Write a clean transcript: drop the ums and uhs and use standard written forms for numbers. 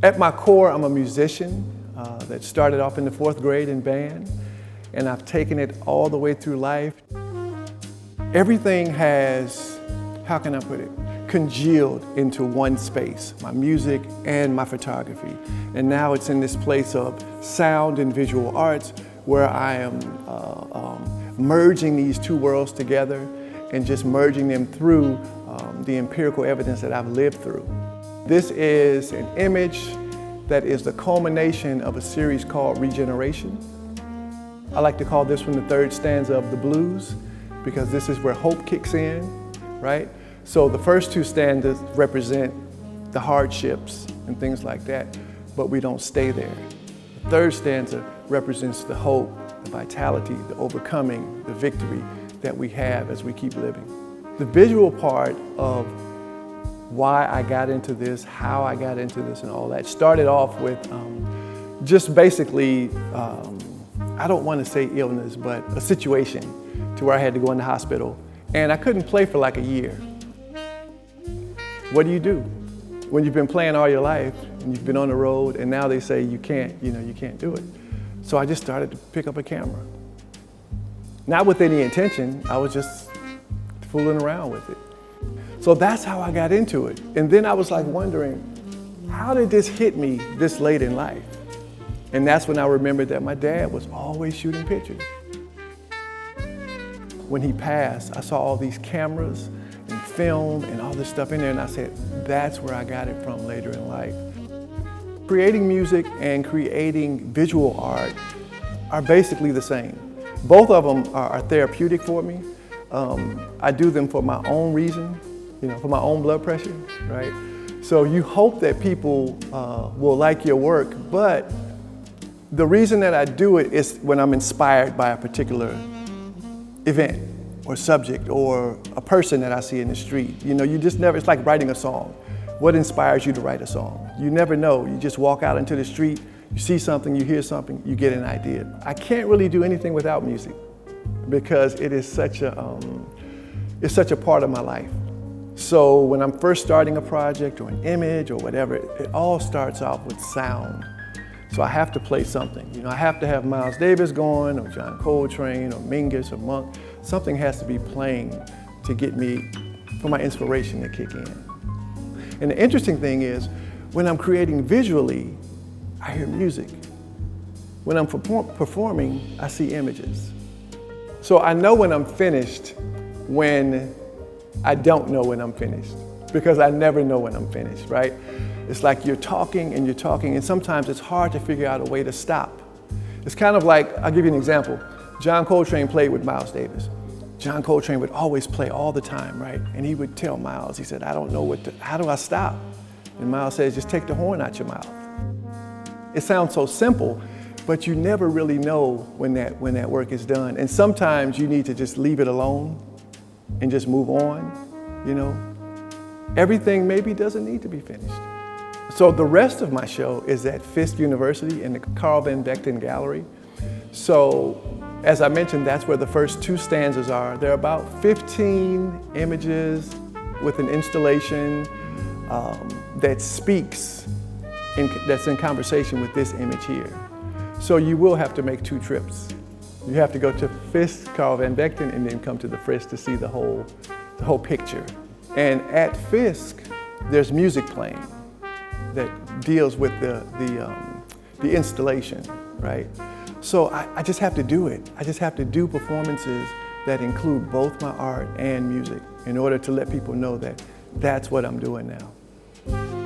At my core, I'm a musician that started off in the 4th grade in band, and I've taken it all the way through life. Everything has, how can I put it, congealed into one space, my music and my photography. And now it's in this place of sound and visual arts where I am merging these two worlds together and just merging them through the empirical evidence that I've lived through. This is an image that is the culmination of a series called Regeneration. I like to call this one the 3rd stanza of the blues, because this is where hope kicks in, right? So the first 2 stanzas represent the hardships and things like that, but we don't stay there. The 3rd stanza represents the hope, the vitality, the overcoming, the victory that we have as we keep living. The visual part of why I got into this, how I got into this and all that, started off with just basically, I don't want to say illness, but a situation to where I had to go in the hospital and I couldn't play for like a year. What do you do when you've been playing all your life and you've been on the road and now they say you can't do it? So I just started to pick up a camera. Not with any intention, I was just fooling around with it. So that's how I got into it. And then I was like wondering, how did this hit me this late in life? And that's when I remembered that my dad was always shooting pictures. When he passed, I saw all these cameras and film and all this stuff in there, and I said, that's where I got it from later in life. Creating music and creating visual art are basically the same. Both of them are therapeutic for me. I do them for my own reason, for my own blood pressure, right? So you hope that people will like your work, but the reason that I do it is when I'm inspired by a particular event or subject or a person that I see in the street. You just never, it's like writing a song. What inspires you to write a song? You never know. You just walk out into the street, you see something, you hear something, you get an idea. I can't really do anything without music because it is such a part of my life. So when I'm first starting a project or an image or whatever, it all starts off with sound. So I have to play something. I have to have Miles Davis going or John Coltrane or Mingus or Monk. Something has to be playing to get me, for my inspiration to kick in. And the interesting thing is, when I'm creating visually, I hear music. When I'm performing, I see images. So I know when I'm finished when I don't know when I'm finished, because I never know when I'm finished, right? It's like you're talking, and sometimes it's hard to figure out a way to stop. It's kind of like, I'll give you an example. John Coltrane played with Miles Davis. John Coltrane would always play all the time, right? And he would tell Miles, he said, I don't know how do I stop? And Miles says, just take the horn out your mouth. It sounds so simple, but you never really know when that work is done. And sometimes you need to just leave it alone and just move on, Everything maybe doesn't need to be finished. So the rest of my show is at Fisk University in the Carl Van Vechten Gallery. So as I mentioned, that's where the first 2 stanzas are. There are about 15 images with an installation that speaks, that's in conversation with this image here. So you will have to make 2 trips. You have to go to Fisk, Carl Van Vechten, and then come to the Frisk to see the whole picture. And at Fisk, there's music playing that deals with the installation, right? So I just have to do it. I just have to do performances that include both my art and music in order to let people know that that's what I'm doing now.